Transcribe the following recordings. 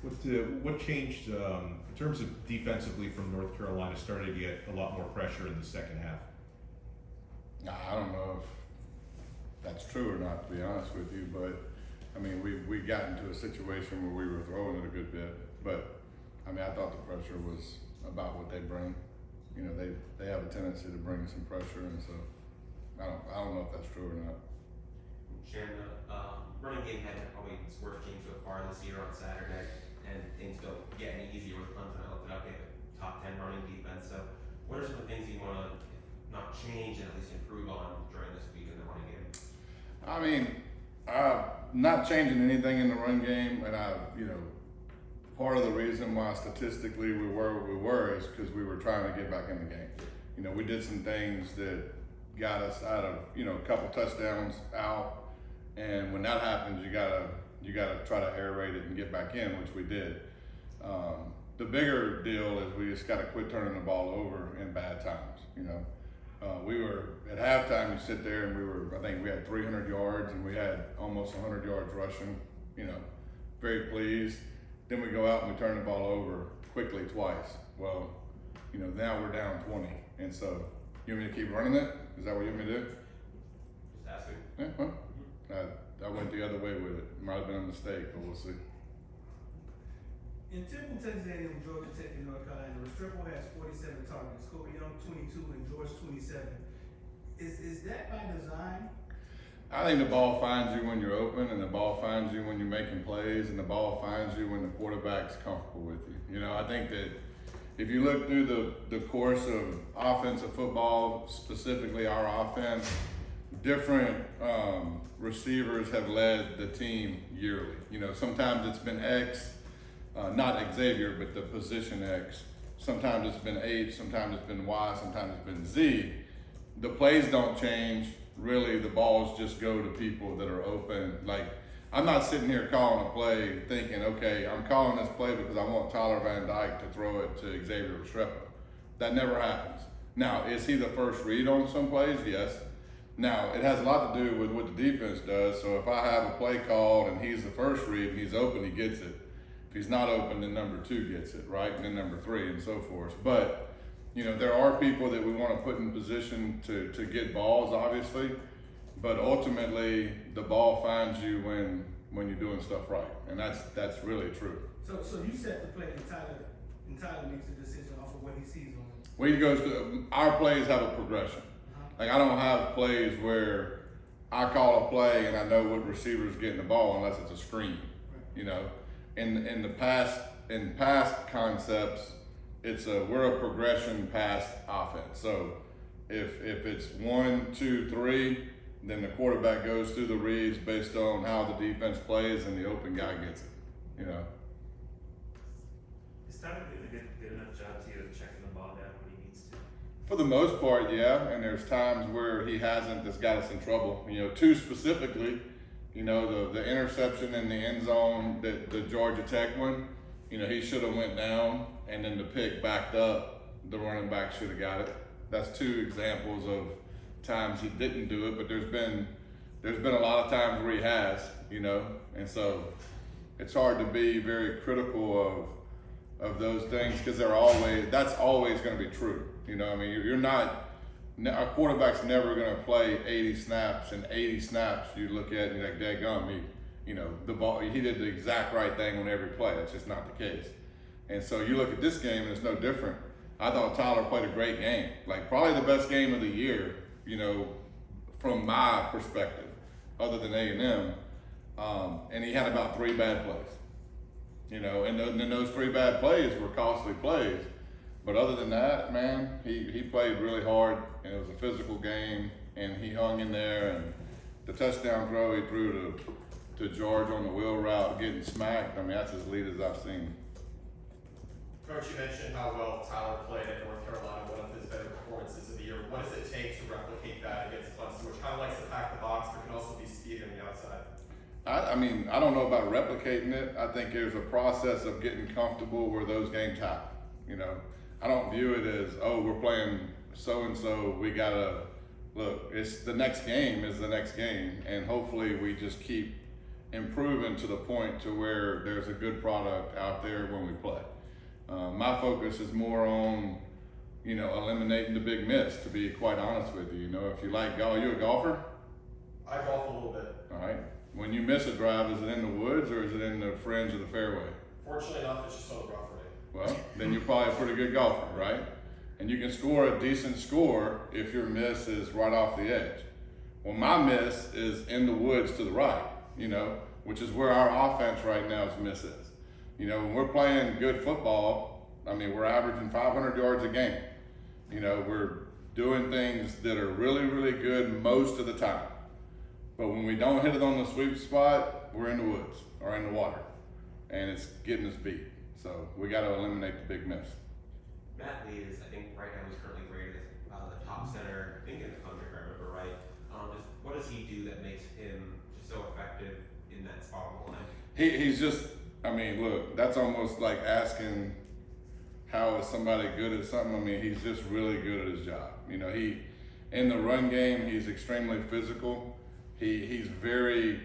What changed in terms of defensively from North Carolina? Started to get a lot more pressure in the second half. I don't know if that's true or not, to be honest with you, but I mean, we got into a situation where we were throwing it a good bit, but I mean, I thought the pressure was about what they bring. You know, they have a tendency to bring some pressure, and so I don't know if that's true or not. Shannon, running game had probably its worst game so far this year on Saturday, and things don't get any easier with Clemson. I looked it up, they have a top 10 running defense. So, what are some of the things you want to not change and at least improve on during this week in the running game? I mean, not changing anything in the run game, and part of the reason why statistically we were what we were is because we were trying to get back in the game. You know, we did some things that got us out of, a couple touchdowns out, and when that happens, you gotta try to aerate it and get back in, which we did. The bigger deal is we just gotta quit turning the ball over in bad times. We were at halftime. You sit there and I think we had 300 yards and we had almost 100 yards rushing. Very pleased. Then we go out and we turn the ball over quickly twice. Well, now we're down 20, and so you want me to keep running it? Is that what you want me to do? Just asking. Yeah, well, I went the other way with it. Might have been a mistake, but we'll see. In Temple, Texas A&M, Georgia Tech, and North Carolina, Restrepo has 47 targets, Kobe Young 22, and George 27. Is that by design? I think the ball finds you when you're open, and the ball finds you when you're making plays, and the ball finds you when the quarterback's comfortable with you. I think that if you look through the course of offensive football, specifically our offense, different receivers have led the team yearly. Sometimes it's been X, not Xavier, but the position X. Sometimes it's been H, sometimes it's been Y, sometimes it's been Z. The plays don't change. Really, the balls just go to people that are open. Like, I'm not sitting here calling a play thinking, okay, I'm calling this play because I want Tyler Van Dyke to throw it to Xavier Restrepo. That never happens. Now, is he the first read on some plays? Yes. Now, it has a lot to do with what the defense does. So if I have a play called and he's the first read and he's open, he gets it. If he's not open, then number 2 gets it, right? And then number 3 and so forth. But there are people that we want to put in position to get balls, obviously, but ultimately the ball finds you when you're doing stuff right, and that's really true. So you set the play, and Tyler makes the decision off of what he sees on it. When he goes to our plays have a progression. Like, I don't have plays where I call a play and I know what receiver's getting the ball unless it's a screen. Right. In past concepts, we're a progression past offense. So if it's 1, 2, 3, then the quarterback goes through the reads based on how the defense plays, and the open guy gets it. Is Tyler doing a good enough job to checking the ball down when he needs to? For the most part, yeah. And there's times where he hasn't. That's got us in trouble. 2 specifically. The interception in the end zone, the Georgia Tech one. He should have went down, and then the pick backed up. The running back should have got it. That's 2 examples of times he didn't do it, but there's been a lot of times where he has, and so it's hard to be very critical of those things because that's always going to be true. You're not. A quarterback's never going to play 80 snaps, and 80 snaps you look at and you're like, daggum, the ball, he did the exact right thing on every play. That's just not the case. And so you look at this game and it's no different. I thought Tyler played a great game, like probably the best game of the year, from my perspective, other than A&M. And he had about 3 bad plays, and then those 3 bad plays were costly plays. But other than that, man, he played really hard, and it was a physical game, and he hung in there. And the touchdown throw he threw to George on the wheel route, getting smacked, that's as lead as I've seen. Coach, you mentioned how well Tyler played at North Carolina, one of his better performances of the year. What does it take to replicate that against Clemson, which kind of likes to pack the box, but can also be speed on the outside? I don't know about replicating it. I think there's a process of getting comfortable where those games happen. I don't view it as, we're playing so-and-so, we gotta, look, it's the next game is the next game, and hopefully we just keep improving to the point to where there's a good product out there when we play. My focus is more on, eliminating the big miss, to be quite honest with you. If you like golf, you a golfer? I golf a little bit. All right. When you miss a drive, is it in the woods or is it in the fringe of the fairway? Fortunately enough, it's just on the rough right. Well, then you're probably a pretty good golfer, right? And you can score a decent score if your miss is right off the edge. Well, my miss is in the woods to the right, which is where our offense right now's miss is. When we're playing good football, we're averaging 500 yards a game. We're doing things that are really, really good most of the time. But when we don't hit it on the sweet spot, we're in the woods or in the water, and it's getting us beat. So we got to eliminate the big miss. Matt Lee is, I think, right now he's currently graded as the top center, I think in the country, if I remember right. What does he do that makes him just so effective in that spot on the line? He's just, look, that's almost like asking how is somebody good at something. He's just really good at his job. He, in the run game, he's extremely physical. He's very,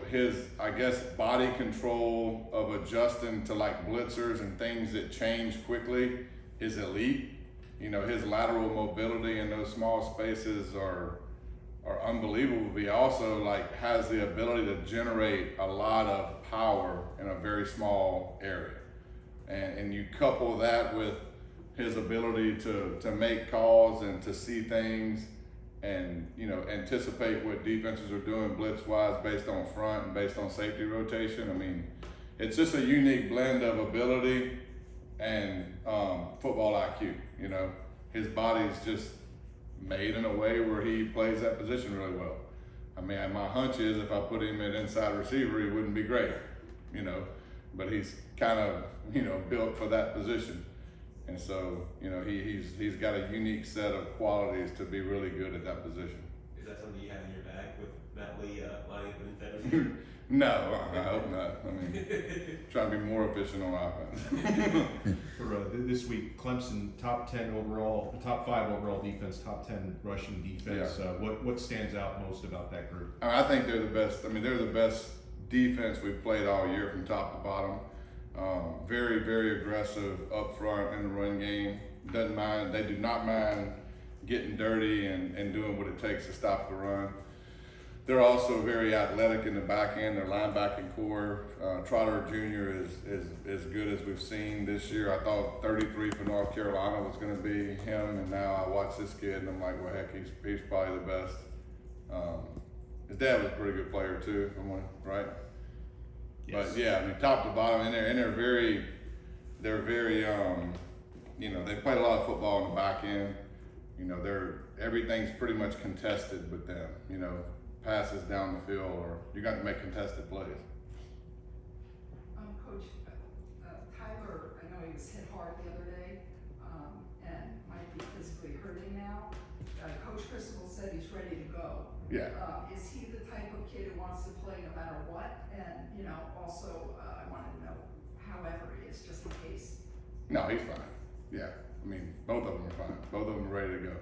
his, body control of adjusting to like blitzers and things that change quickly is elite. His lateral mobility in those small spaces are unbelievable. But he also has the ability to generate a lot of power in a very small area. And you couple that with his ability to make calls and to see things and anticipate what defenses are doing blitz wise based on front and based on safety rotation. It's just a unique blend of ability and football IQ. His body's just made in a way where he plays that position really well. My hunch is if I put him at inside receiver, he wouldn't be great, but he's kind of, built for that position. And so, he's got a unique set of qualities to be really good at that position. Is that something you have in your bag with Matt Lee lining up inside receiver? No, I hope not. Trying to be more efficient on offense. For this week, Clemson top 10 overall, top 5 overall defense, top 10 rushing defense. Yeah. What stands out most about that group? I think they're the best. They're the best defense we've played all year from top to bottom. Very, very aggressive up front in the run game. They do not mind getting dirty and doing what it takes to stop the run. They're also very athletic in the back end. Their linebacking core, Trotter Jr. is as good as we've seen this year. I thought 33 for North Carolina was going to be him, and now I watch this kid and I'm like, well, heck, he's probably the best. His dad was a pretty good player too, right? Yes. But yeah, top to bottom, and they're very, they play a lot of football on the back end. Everything's pretty much contested with them. Passes down the field, or you got to make contested plays. Coach, Tyler, I know he was hit hard the other day, and might be physically hurting now. Coach Cristobal said he's ready to go. Yeah. Is he the type of kid who wants to play no matter what? And, also, I wanted to know, however he is, just in case. No, he's fine. Yeah. Both of them are fine. Both of them are ready to go.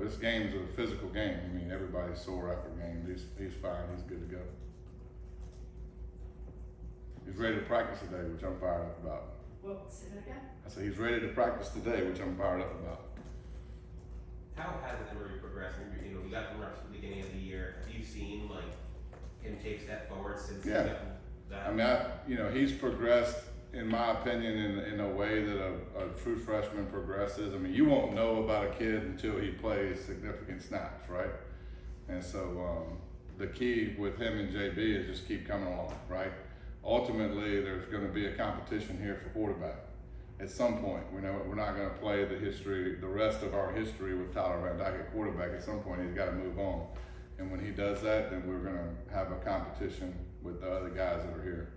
This game's a physical game. Everybody's sore after a game. He's fine. He's good to go. He's ready to practice today, which I'm fired up about. Well, say that again? I said he's ready to practice today, which I'm fired up about. How has Emory progressed? We got the reps at the beginning of the year. Have you seen him take a step forward since Yeah. he got that? He's progressed, in my opinion, in a way that a true freshman progresses. You won't know about a kid until he plays significant snaps, right? And so the key with him and JB is just keep coming along, right? Ultimately, there's going to be a competition here for quarterback. At some point, we're not going to play the rest of our history with Tyler Van Dyke at quarterback. At some point, he's got to move on. And when he does that, then we're going to have a competition with the other guys that are here.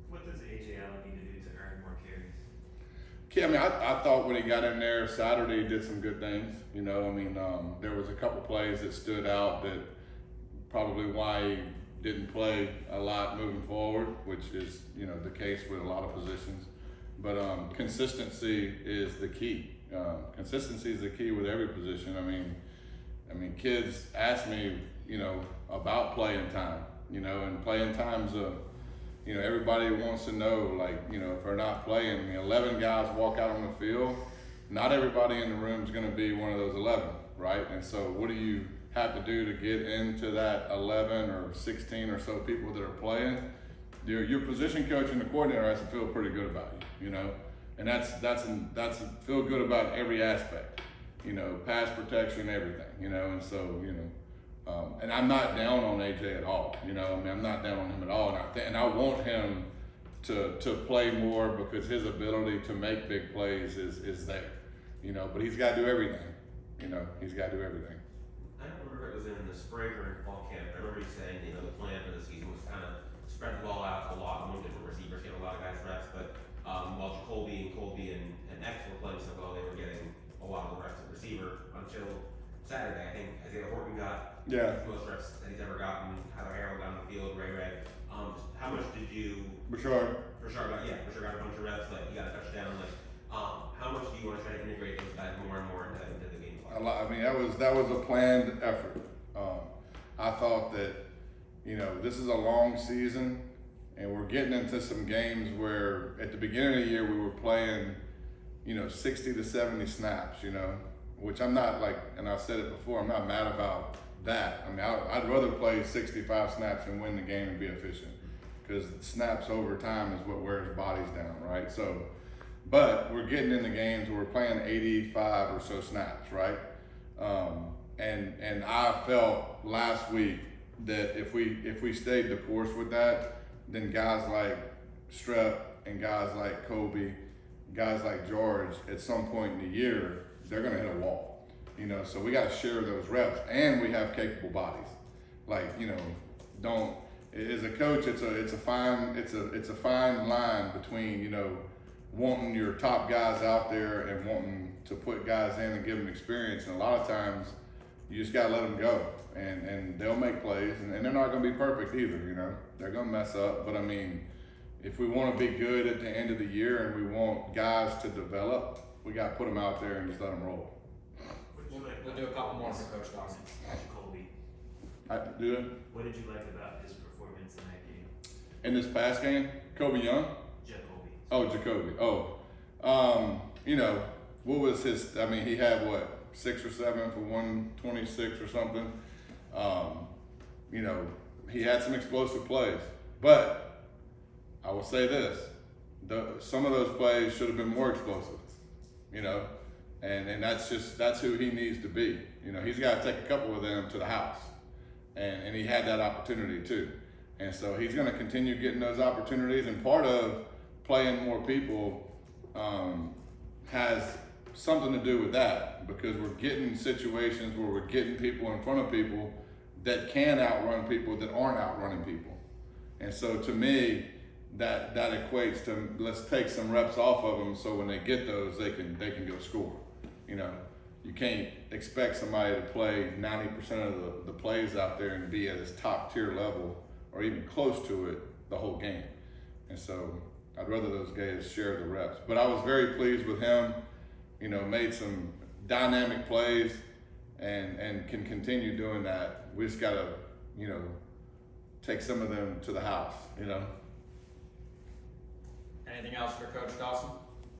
What does AJ Allen need to do to earn more carries? I thought when he got in there Saturday, he did some good things. There was a couple plays that stood out that probably why he didn't play a lot moving forward, which is, the case with a lot of positions. But consistency is the key. Consistency is the key with every position. Kids ask me, about playing time, you know, and playing times, you know, everybody wants to know, like, you know, if they're not playing, I mean, 11 guys walk out on the field, not everybody in the room is going to be one of those 11, right? And so what do you have to do to get into that 11 or 16 or so people that are playing? Your position coach and the coordinator has to feel pretty good about you, you know, and that's feel good about every aspect, you know, pass protection, everything, you know, and so, you know, and I'm not down on AJ at all, you know, I mean, I'm not down on him at all, and I want him to play more because his ability to make big plays is there, you know, but he's got to do everything, you know, he's got to do everything. I don't remember if it was in the spring or in fall camp. I remember you saying, you know, the plan for the season was kind of spread the ball out a lot among different receivers, get a lot of guys reps, but while Jacoby and X were playing so well, they were getting a lot of the reps at receiver until Saturday. I think Isaiah Horton got the most reps that he's ever gotten. Tyler Harrell got on the field, Ray. How much did you? Rashard got a bunch of reps. Like he got a touchdown. Like how much do you want to try to integrate those guys more and more into the game plan? I mean, that was a planned effort. I thought that, you know, this is a long season, and we're getting into some games where at the beginning of the year we were playing, you know, 60 to 70 snaps, you know, which I'm not like, and I said it before, I'm not mad about that. I mean, I'd rather play 65 snaps and win the game and be efficient, because snaps over time is what wears bodies down, right? So, but we're getting in the games where we're playing 85 or so snaps, right? And I felt last week that if we stayed the course with that, then guys like Strep and guys like Kobe, guys like George, at some point in the year, they're gonna hit a wall, you know. So we got to share those reps, and we have capable bodies. Like, you know, as a coach, it's a fine line between, you know, wanting your top guys out there and wanting to put guys in and give them experience. And a lot of times, you just gotta let them go, and they'll make plays, and they're not gonna be perfect either, you know. They're gonna mess up, but I mean, if we want to be good at the end of the year and we want guys to develop, we got to put them out there and just let them roll. We'll do a couple more for Coach Dawson. Jacoby. I do it. What did you like about his performance in that game? In this past game, Kobe Young. Jacoby. Oh, Jacoby. Oh, you know, what was his? I mean, he had what, 6 or 7 for 126 or something. You know, he had some explosive plays, but I will say this: some of those plays should have been more explosive. You know, and that's who he needs to be. You know, he's got to take a couple of them to the house, and he had that opportunity too. And so he's going to continue getting those opportunities, and part of playing more people has something to do with that, because we're getting situations where we're getting people in front of people that can outrun people that aren't outrunning people. And so to me, that equates to, let's take some reps off of them, so when they get those, they can go score. You know, you can't expect somebody to play 90% of the plays out there and be at his top tier level or even close to it the whole game. And so I'd rather those guys share the reps. But I was very pleased with him. You know, made some dynamic plays and can continue doing that. We just gotta, you know, take some of them to the house, you know. Anything else for Coach Dawson?